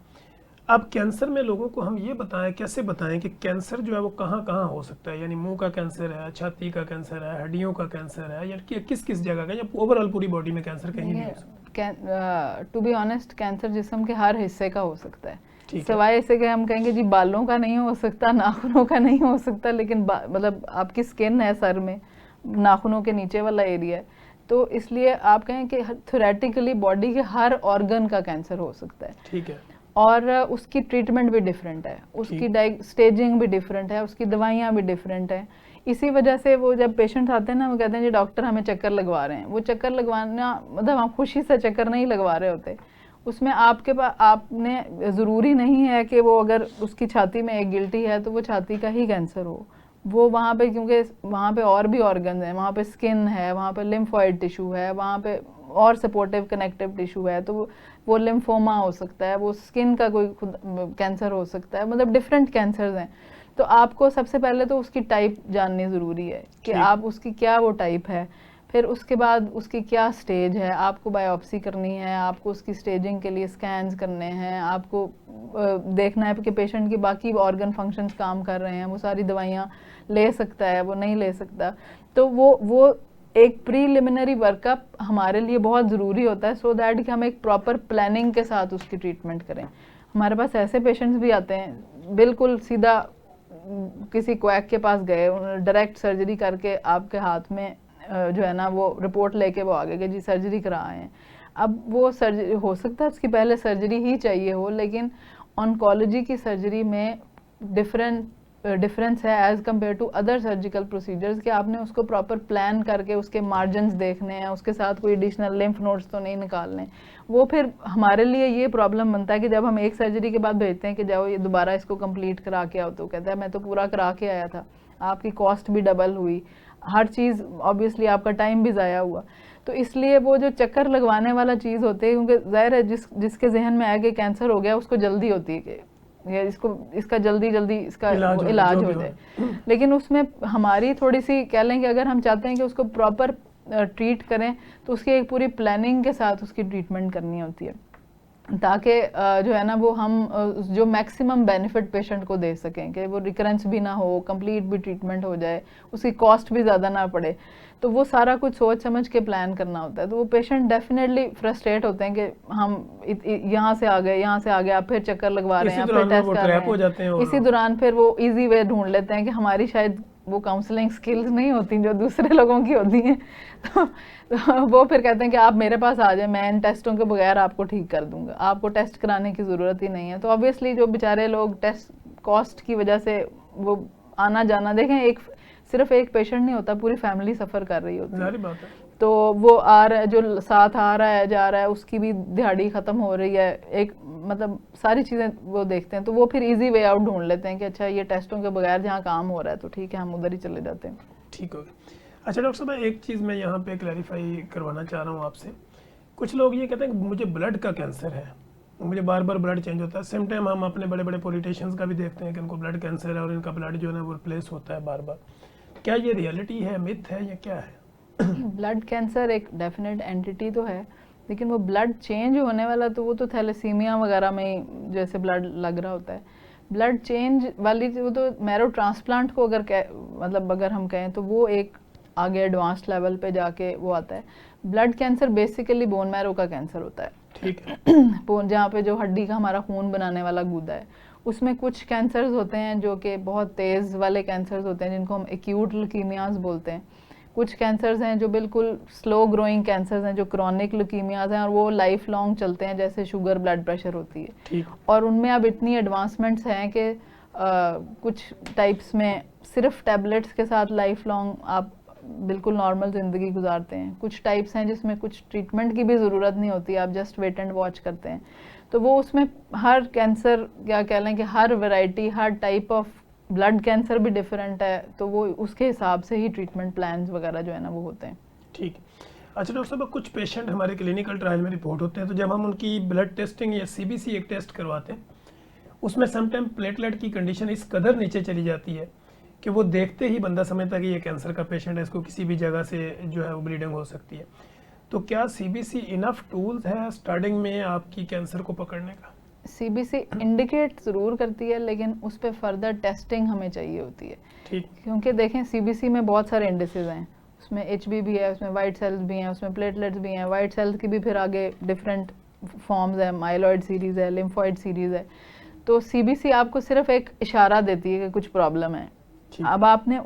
अब कैंसर में लोगों को हम ये बताएं, कैसे बताएं कि कैंसर जो है वो कहाँ कहाँ हो सकता है, यानी मुंह का कैंसर है, छाती का कैंसर है, हड्डियों का कैंसर है, या किस किस जगह का, या ओवरऑल पूरी बॉडी में कैंसर कहीं भी हो सकता है? टू बी ऑनेस्ट, कैंसर जिस्म के हर हिस्से का हो सकता है, ठीक है। सिवाय ऐसे कि हम कहेंगे जी बालों का नहीं हो सकता, नाखूनों का नहीं हो सकता, लेकिन मतलब आपकी स्किन है सर में, नाखूनों के नीचे वाला एरिया है, तो इसलिए आप कहें कि थ्योरेटिकली बॉडी के हर ऑर्गन का कैंसर हो सकता है। ठीक है। और उसकी ट्रीटमेंट भी डिफरेंट है, उसकी स्टेजिंग भी डिफरेंट है, उसकी दवाइयाँ भी डिफरेंट है। इसी वजह से वो जब पेशेंट आते हैं ना, वो कहते हैं जी डॉक्टर हमें चक्कर लगवा रहे हैं। वो चक्कर लगवाना मतलब हम खुशी से चक्कर नहीं लगवा रहे होते, उसमें आपके पास आपने ज़रूरी नहीं है कि वो अगर उसकी छाती में एक गिल्टी है तो वो छाती का ही कैंसर हो, वो वहाँ पे, क्योंकि वहाँ पे और भी ऑर्गन हैं, वहाँ पे स्किन है, वहाँ पे लिम्फॉइड टिश्यू है, वहाँ पे और सपोर्टिव कनेक्टिव टिश्यू है, तो वो लिम्फोमा हो सकता है, वो स्किन का कोई कैंसर हो सकता है, मतलब डिफरेंट कैंसर्स हैं। तो आपको सबसे पहले तो उसकी टाइप जाननी ज़रूरी है कि आप उसकी क्या वो टाइप है, फिर उसके बाद उसकी क्या स्टेज है, आपको बायोप्सी करनी है, आपको उसकी स्टेजिंग के लिए स्कैन्स करने हैं, आपको देखना है कि पेशेंट की बाकी ऑर्गन फंक्शंस काम कर रहे हैं, वो सारी दवाइयाँ ले सकता है, वो नहीं ले सकता। तो वो एक प्रीलिमिनरी वर्कअप हमारे लिए बहुत ज़रूरी होता है, सो दैट कि हम एक प्रॉपर प्लानिंग के साथ उसकी ट्रीटमेंट करें। हमारे पास ऐसे पेशेंट्स भी आते हैं बिल्कुल सीधा किसी क्वैक के पास गए, उन्होंने डायरेक्ट सर्जरी करके आपके हाथ में जो है ना वो रिपोर्ट लेके वो आ गए कि जी सर्जरी करा आए हैं। अब वो सर्जरी हो सकता है उसकी पहले सर्जरी ही चाहिए हो, लेकिन ऑन्कोलॉजी की सर्जरी में डिफरेंस है as compared to other surgical procedures कि आपने उसको प्रॉपर प्लान करके उसके मार्जिन्स देखने हैं, उसके साथ कोई एडिशनल लिम्फ नोड्स तो नहीं निकालने। वो फिर हमारे लिए ये प्रॉब्लम बनता है कि जब हम एक सर्जरी के बाद भेजते हैं कि जाओ ये दोबारा इसको कंप्लीट करा के आओ, तो कहता है मैं तो पूरा करा के आया था, आपकी कॉस्ट भी डबल हुई, हर चीज़ ऑब्वियसली आपका टाइम भी ज़ाया हुआ। तो इसलिए वो जो चक्कर लगवाने वाला चीज़ होती है, क्योंकि ज़ाहिर है जिसके जहन में आया कि कैंसर हो गया उसको जल्दी होती है कि या इसका जल्दी इसका इलाज हो जाए, लेकिन उसमें हमारी थोड़ी सी कह लें कि अगर हम चाहते हैं कि उसको प्रॉपर ट्रीट करें तो उसकी एक पूरी प्लानिंग के साथ उसकी ट्रीटमेंट करनी होती है, ताकि जो है ना वो हम जो मैक्सिमम बेनिफिट पेशेंट को दे सकें कि वो रिकरेंस भी ना हो, कंप्लीट भी ट्रीटमेंट हो जाए, उसकी कॉस्ट भी ज़्यादा ना पड़े। तो वो सारा कुछ सोच समझ के प्लान करना होता है। तो वो पेशेंट डेफिनेटली फ्रस्ट्रेट होते हैं कि हम यहाँ से आ गए, आप फिर चक्कर लगवा रहे हैं, फिर टेस्ट कर रहे हैं, इसी दौरान फिर वो ईजी वे ढूंढ लेते हैं कि हमारी शायद वो काउंसलिंग स्किल्स नहीं होती जो दूसरे लोगों की होती हैं। तो वो फिर कहते हैं कि आप मेरे पास आ जाए, मैं इन टेस्टों के बगैर आपको ठीक कर दूंगा, आपको टेस्ट कराने की ज़रूरत ही नहीं है। तो ऑब्वियसली जो बेचारे लोग टेस्ट कॉस्ट की वजह से वो आना जाना देखें, एक सिर्फ एक पेशेंट नहीं होता, पूरी फैमिली सफ़र कर रही होती है। जारी बात है। तो वो आ रहा है, जो साथ आ रहा है जा रहा है, उसकी भी दिहाड़ी ख़त्म हो रही है, एक मतलब सारी चीज़ें वो देखते हैं, तो वो फिर इजी वे आउट ढूंढ लेते हैं कि अच्छा ये टेस्टों के बगैर जहाँ काम हो रहा है तो ठीक है, हम उधर ही चले जाते हैं। ठीक हो गया। अच्छा डॉक्टर साहब, एक चीज़ मैं यहाँ पे क्लैरिफाई करवाना चाह रहा हूँ आपसे। कुछ लोग ये कहते हैं कि मुझे ब्लड का कैंसर है, मुझे बार बार ब्लड चेंज होता है। सेम टाइम हम अपने बड़े बड़े पॉलिटिशियंस का भी देखते हैं कि उनको ब्लड कैंसर है और इनका ब्लड जो है ना वो रिप्लेस होता है बार बार। क्या ये रियलिटी है, मिथ है, या क्या है? ब्लड कैंसर एक डेफिनेट एंटिटी तो है, लेकिन वो ब्लड चेंज होने वाला तो वो तो थैलेसीमिया वगैरह में ही जैसे ब्लड लग रहा होता है। ब्लड चेंज वाली वो तो मैरो ट्रांसप्लांट को अगर मतलब अगर हम कहें तो वो एक आगे एडवांस लेवल पे जाके वो आता है। Blood cancer basically bone marrow का कैंसर होता है। ठीक है। बोन, जहाँ पे जो हड्डी का हमारा खून बनाने वाला गूदा है, उसमें कुछ कैंसर्स होते हैं जो कि बहुत तेज़ वाले कैंसर्स होते हैं, जिनको हम एक्यूट ल्यूकीमियाज बोलते हैं। कुछ कैंसर्स हैं जो बिल्कुल स्लो ग्रोइंग कैंसर्स हैं, जो क्रॉनिक ल्यूकीमियाज हैं, और वो लाइफ लॉन्ग चलते हैं, जैसे शुगर ब्लड प्रेशर होती है। ठीक। और उनमें अब इतनी एडवांसमेंट्स हैं कि कुछ टाइप्स में सिर्फ टैबलेट्स के साथ लाइफ लॉन्ग आप बिल्कुल नॉर्मल ज़िंदगी गुजारते हैं। कुछ टाइप्स हैं जिसमें कुछ ट्रीटमेंट की भी ज़रूरत नहीं होती, आप जस्ट वेट एंड वॉच करते हैं। तो वो उसमें हर कैंसर, क्या कह लें कि हर वैरायटी, हर टाइप ऑफ ब्लड कैंसर भी डिफरेंट है, तो वो उसके हिसाब से ही ट्रीटमेंट प्लान्स वगैरह जो है ना वो होते हैं। ठीक। अच्छा डॉक्टर साहब, कुछ पेशेंट हमारे क्लिनिकल ट्रायल में रिपोर्ट होते हैं, तो जब हम उनकी ब्लड टेस्टिंग या सीबीसी एक टेस्ट करवाते हैं, उसमें समटाइम प्लेटलेट की कंडीशन इस कदर नीचे चली जाती है कि वो देखते ही बंदा समझता है कि ये कैंसर का पेशेंट है, इसको किसी भी जगह से जो है वो ब्लीडिंग हो सकती है। तो क्या सीबीसी इनफ टूल्स है स्टार्टिंग में आपकी कैंसर को पकड़ने का? सीबीसी इंडिकेट ज़रूर करती है, लेकिन उस पर फर्दर टेस्टिंग हमें चाहिए होती है। ठीक। क्योंकि देखें सीबीसी में बहुत सारे इंडिसेस हैं, उसमें एचबी भी है, उसमें वाइट सेल्स भी हैं, उसमें प्लेटलेट्स भी हैं। वाइट सेल्स की भी फिर आगे डिफरेंट फॉर्म्स है, माइलॉइड सीरीज़ है, लिम्फॉइड सीरीज़ है। तो सीबीसी आपको सिर्फ एक इशारा देती है कि कुछ प्रॉब्लम है। अब आपने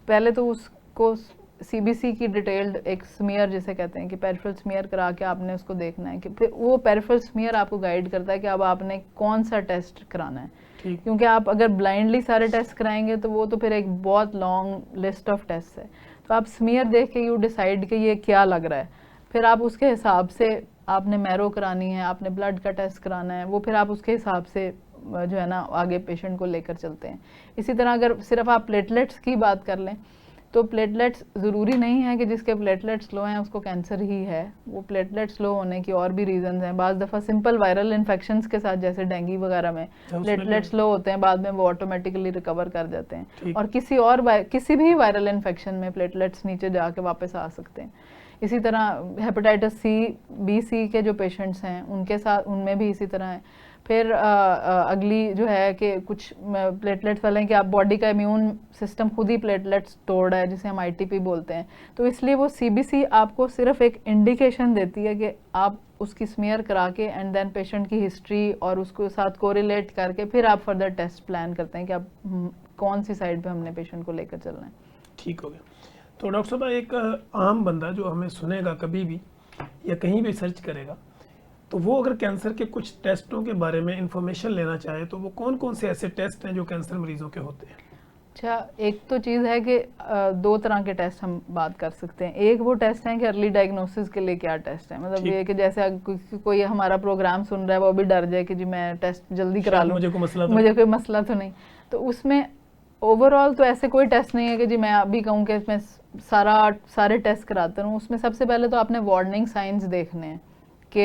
पहले तो उसको सीबीसी की डिटेल्ड एक स्मीयर जिसे कहते हैं कि पेरिफेरल स्मीयर करा के आपने उसको देखना है कि फिर वो पेरिफेरल स्मीयर आपको गाइड करता है कि अब आपने कौन सा टेस्ट कराना है। क्योंकि आप अगर ब्लाइंडली सारे टेस्ट कराएंगे तो वो तो फिर एक बहुत लॉन्ग लिस्ट ऑफ टेस्ट है। तो आप स्मीयर देख के यू डिसाइड कि ये क्या लग रहा है, फिर आप उसके हिसाब से आपने मैरो करानी है, आपने ब्लड का टेस्ट कराना है, वो फिर आप उसके हिसाब से जो है ना आगे पेशेंट को लेकर चलते हैं। इसी तरह अगर सिर्फ आप प्लेटलेट्स की बात कर लें तो प्लेटलेट्स ज़रूरी नहीं है कि जिसके प्लेटलेट्स लो हैं उसको कैंसर ही है। वो प्लेटलेट्स लो होने की और भी रीजंस हैं। बाज़ दफ़ा सिंपल वायरल इन्फेक्शंस के साथ, जैसे डेंगू वगैरह में प्लेटलेट्स लो होते हैं, बाद में वो ऑटोमेटिकली रिकवर कर जाते हैं, और किसी भी वायरल इन्फेक्शन में प्लेटलेट्स नीचे जाके वापस आ सकते हैं। इसी तरह हेपेटाइटिस सी, बी, सी के जो पेशेंट्स हैं उनके साथ, उनमें भी इसी तरह है। फिर अगली जो है कि कुछ प्लेटलेट्स वाले हैं कि आप बॉडी का इम्यून सिस्टम खुद ही प्लेटलेट्स तोड़ रहा है, जिसे हम आईटीपी बोलते हैं। तो इसलिए वो सीबीसी आपको सिर्फ एक इंडिकेशन देती है कि आप उसकी स्मीयर करा के एंड देन पेशेंट की हिस्ट्री और उसको साथ कोरिलेट करके फिर आप फर्दर टेस्ट प्लान करते हैं कि आप कौन सी साइड पे हमने पेशेंट को लेकर चलना है। ठीक हो गया। तो डॉक्टर साहब, एक आम बंदा जो हमें सुनेगा कभी भी या कहीं भी सर्च करेगा, तो वो अगर कैंसर के कुछ टेस्टों के बारे में इंफॉर्मेशन लेना चाहे तो वो कौन कौन से ऐसे टेस्ट हैं जो कैंसर मरीजों के होते हैं? अच्छा, एक तो चीज़ है कि दो तरह के टेस्ट हम बात कर सकते हैं। एक वो टेस्ट है कि अर्ली डायग्नोसिस के लिए क्या टेस्ट है, मतलब ये कि जैसे कोई हमारा प्रोग्राम सुन रहा है वो भी डर जाए कि जी मैं टेस्ट जल्दी करा लूँ, मुझे कोई मसला तो नहीं। तो उसमें ओवरऑल तो ऐसे कोई टेस्ट नहीं है कि जी मैं अभी कहूँ कि मैं सारे टेस्ट कराता हूँ। उसमें सबसे पहले तो आपने वार्निंग साइंस देखने हैं कि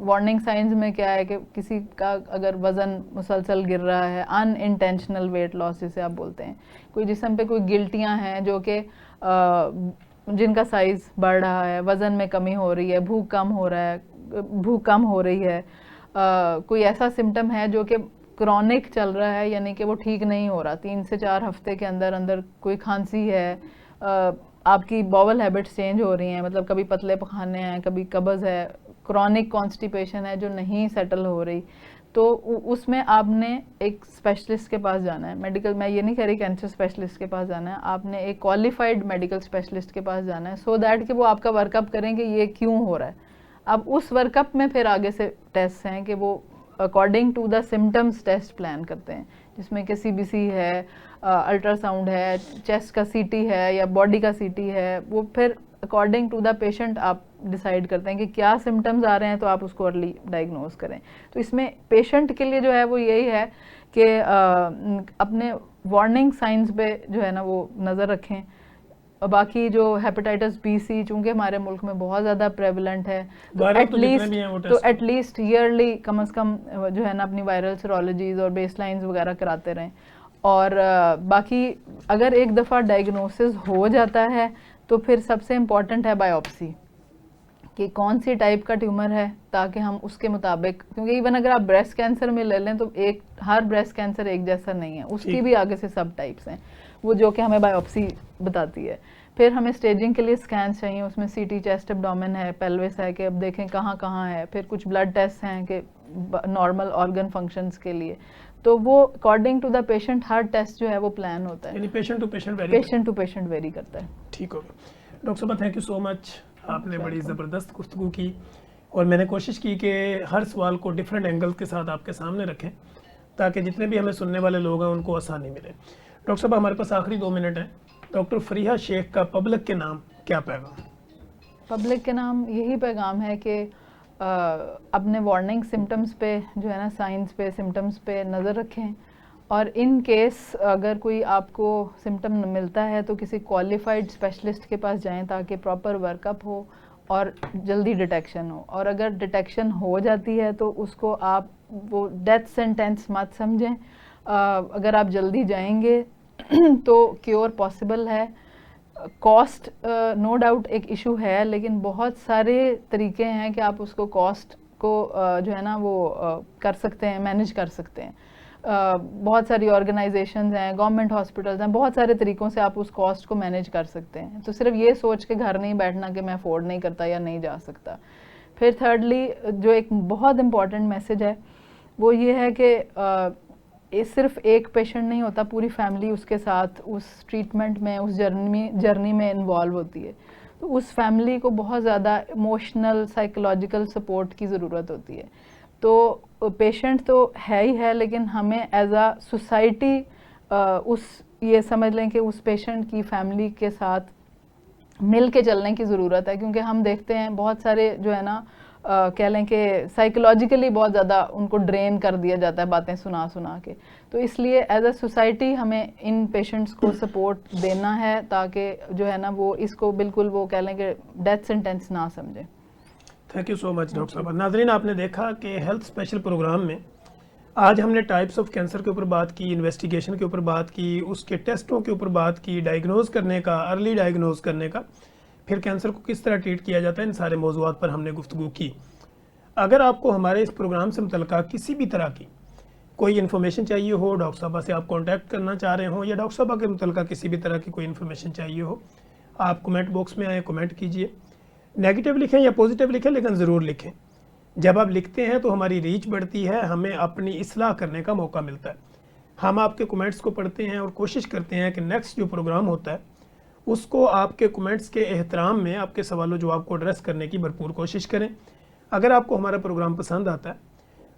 वार्निंग साइंस में क्या है कि किसी का अगर वज़न मुसलसल गिर रहा है, अनइंटेंशनल वेट लॉस जिसे आप बोलते हैं, कोई जिस्म पे कोई गिल्टियाँ हैं जो कि जिनका साइज़ बढ़ रहा है, वज़न में कमी हो रही है, भूख कम हो रही है, कोई ऐसा सिम्टम है जो कि क्रॉनिक चल रहा है, यानी कि वो ठीक नहीं हो रहा, 3 से 4 हफ्ते के अंदर अंदर कोई खांसी है, आपकी बॉवल हैबिट्स चेंज हो रही हैं, मतलब कभी पतले पखाने हैं, कभी कब्ज़ है, क्रॉनिक कॉन्स्टिपेशन है जो नहीं सेटल हो रही, तो उसमें आपने एक स्पेशलिस्ट के पास जाना है। मेडिकल, मैं ये नहीं कह रही कैंसर स्पेशलिस्ट के पास जाना है, आपने एक क्वालिफाइड मेडिकल स्पेशलिस्ट के पास जाना है, सो दैट कि वो आपका वर्कअप करें कि ये क्यों हो रहा है। अब उस वर्कअप में फिर आगे से टेस्ट हैं कि वो according to the symptoms test plan करते हैं, जिसमें कि सीबीसी है, अल्ट्रासाउंड है, चेस्ट का सीटी है या बॉडी का सीटी है, वो फिर अकॉर्डिंग टू द पेशेंट आप डिसाइड करते हैं कि क्या सिम्टम्स आ रहे हैं तो आप उसको अर्ली डायग्नोज करें। तो इसमें पेशेंट के लिए जो है वो यही है कि अपने वार्निंग साइंस पे जो है ना वो नज़र रखें। और बाकी जो हेपेटाइटिस बी सी चूँकि हमारे मुल्क में बहुत ज़्यादा प्रेवलेंट है, तो एटलीस्ट ईयरली कम से कम जो है ना अपनी वायरल सीरोलॉजीज और बेसलाइंस वगैरह कराते रहें। और बाकी अगर एक दफ़ा डायग्नोसिस हो जाता है तो फिर सबसे इम्पॉर्टेंट है बायोप्सी, कि कौन सी टाइप का ट्यूमर है, ताकि हम उसके मुताबिक, क्योंकि इवन अगर आप ब्रेस्ट कैंसर में ले लें तो हर ब्रेस्ट कैंसर एक जैसा नहीं है, उसकी भी आगे से सब टाइप्स हैं, वो जो कि हमें बायोप्सी बताती है। फिर हमें स्टेजिंग के लिए स्कैन्स चाहिए, उसमें सीटी, चेस्ट, एब्डोमेन है, पेल्विस है कि अब देखें कहाँ कहाँ है। फिर कुछ ब्लड टेस्ट हैं कि नॉर्मल ऑर्गन फंक्शंस के लिए, तो वो अकॉर्डिंग टू द पेशेंट हर टेस्ट जो है वो प्लान होता है, पेशेंट टू पेशेंट वेरी करता है। ठीक हो गया डॉक्टर साहब, थैंक यू सो मच, आपने बड़ी ज़बरदस्त गुफ्तगू की और मैंने कोशिश की कि हर सवाल को डिफरेंट एंगल के साथ आपके सामने रखें ताकि जितने भी हमें सुनने वाले लोग हैं उनको आसानी मिले। डॉक्टर साहब हमारे पास आखिरी 2 मिनट है, डॉक्टर फरीहा शेख का पब्लिक के नाम क्या पैगाम? पब्लिक के नाम यही पैगाम है कि अपने वार्निंग सिम्टम्स पे जो है ना, साइंस पे, सिम्टम्स पे नज़र रखें, और इन केस अगर कोई आपको सिम्टम मिलता है तो किसी क्वालिफाइड स्पेशलिस्ट के पास जाएं ताकि प्रॉपर वर्कअप हो और जल्दी डिटेक्शन हो। और अगर डिटेक्शन हो जाती है तो उसको आप वो डेथ सेंटेंस मत समझें, अगर आप जल्दी जाएंगे तो क्योर पॉसिबल है। कॉस्ट नो डाउट एक इशू है, लेकिन बहुत सारे तरीके हैं कि आप उसको कॉस्ट को जो है ना वो कर सकते हैं, मैनेज कर सकते हैं। बहुत सारी ऑर्गेनाइजेशंस हैं, गवर्नमेंट हॉस्पिटल्स हैं, बहुत सारे तरीक़ों से आप उस कॉस्ट को मैनेज कर सकते हैं। तो सिर्फ ये सोच के घर नहीं बैठना कि मैं अफोर्ड नहीं करता या नहीं जा सकता। फिर थर्डली जो एक बहुत इम्पॉर्टेंट मैसेज है वो ये है कि ये सिर्फ एक पेशेंट नहीं होता, पूरी फैमिली उसके साथ उस ट्रीटमेंट में, उस जर्नी में इन्वॉल्व होती है। तो उस फैमिली को बहुत ज़्यादा इमोशनल, साइकोलॉजिकल सपोर्ट की ज़रूरत होती है। तो पेशेंट तो है ही है, लेकिन हमें एज आ सोसाइटी ये समझ लें कि उस पेशेंट की फैमिली के साथ मिल के चलने की ज़रूरत है, क्योंकि हम देखते हैं बहुत सारे जो है ना कह लें कि साइकोलॉजिकली बहुत ज़्यादा उनको ड्रेन कर दिया जाता है बातें सुना सुना के। तो इसलिए एज अ सोसाइटी हमें इन पेशेंट्स को सपोर्ट देना है ताकि जो है ना वो इसको बिल्कुल वो कह लें कि डेथ सेंटेंस ना समझें। Thank you so much doctor साहब। नाज़रीन, आपने देखा कि हेल्थ स्पेशल प्रोग्राम में आज हमने टाइप्स ऑफ कैंसर के ऊपर बात की, इन्वेस्टिगेशन के ऊपर बात की, उसके टेस्टों के ऊपर बात की, डायग्नोज करने का, अर्ली डायग्नोज करने का, फिर कैंसर को किस तरह ट्रीट किया जाता है, इन सारे मौज़ूआत पर हमने गुफ्तगू की। अगर आपको हमारे इस प्रोग्राम से मुतल्लिक़ किसी भी तरह की कोई इन्फॉर्मेशन चाहिए हो, डॉक्टर साहबा से आप कॉन्टैक्ट करना चाह रहे हो, या डॉक्टर साहबा के मुतल्लिक़ किसी भी तरह की कोई इन्फॉर्मेशन चाहिए हो, आप कमेंट बॉक्स में आए, कमेंट कीजिए। नेगेटिव लिखें या पॉजिटिव लिखें, लेकिन ज़रूर लिखें। जब आप लिखते हैं तो हमारी रीच बढ़ती है, हमें अपनी इस्लाह करने का मौका मिलता है। हम आपके कमेंट्स को पढ़ते हैं और कोशिश करते हैं कि नेक्स्ट जो प्रोग्राम होता है उसको आपके कमेंट्स के एहतराम में आपके सवालों जवाब को एड्रेस करने की भरपूर कोशिश करें। अगर आपको हमारा प्रोग्राम पसंद आता है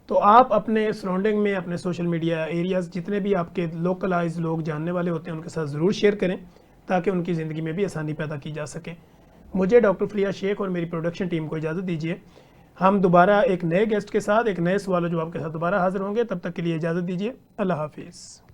तो आप अपने सराउंडिंग में, अपने सोशल मीडिया एरियाज़, जितने भी आपके लोकलाइज लोग जानने वाले होते हैं, उनके साथ ज़रूर शेयर करें ताकि उनकी ज़िंदगी में भी आसानी पैदा की जा सके। मुझे डॉक्टर फरीहा शेख और मेरी प्रोडक्शन टीम को इजाज़त दीजिए। हम दोबारा एक नए गेस्ट के साथ, एक नए सवाल जवाब के साथ दोबारा हाजिर होंगे। तब तक के लिए इजाज़त दीजिए। अल्लाह हाफिज़।